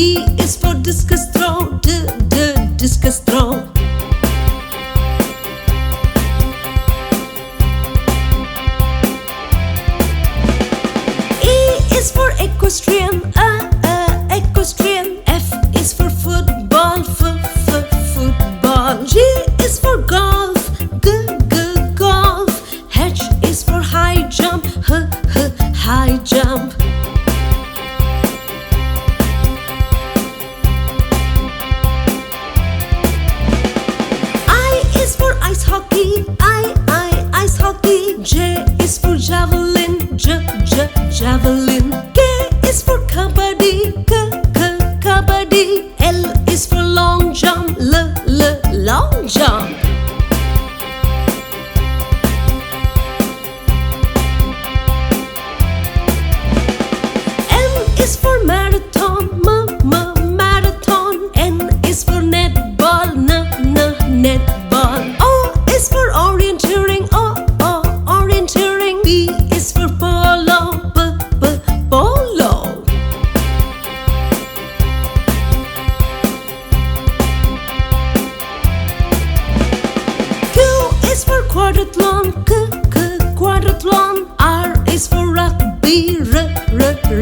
D is for discus throw, discus throw. E is for equestrian, equestrian. F is for football, football. G is for golf, golf. H is for high jump, high jump. I is for ice hockey, ice hockey. J is for javelin, javelin. K is for kabaddi, kabaddi. L is for long jump, long jump. M is for marathon, marathon. N is for netball, netball. O is for orienteering, orienteering. P is for polo, polo. Q is for quadrathlon, quadrathlon. R is for rugby,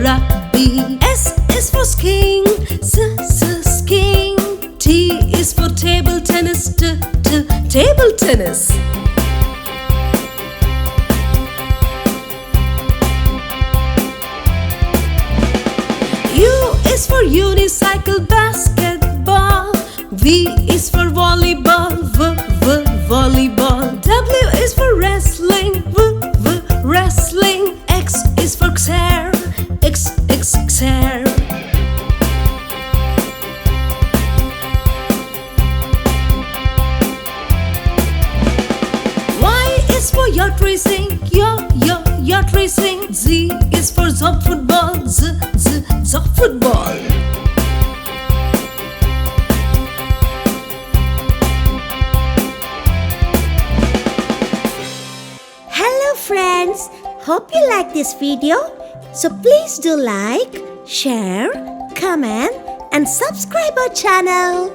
rugby. S is for skiing, skiing. T is for table tennis, table tennis. U is for unicycle, basketball. V is for volleyball, volleyball. W is for wrestling, wrestling. X is for xer, xer. Y is for yacht racing, yacht racing. Z is for zop football, zop football. Hello friends, hope you like this video. So please do like, share, comment and subscribe our channel.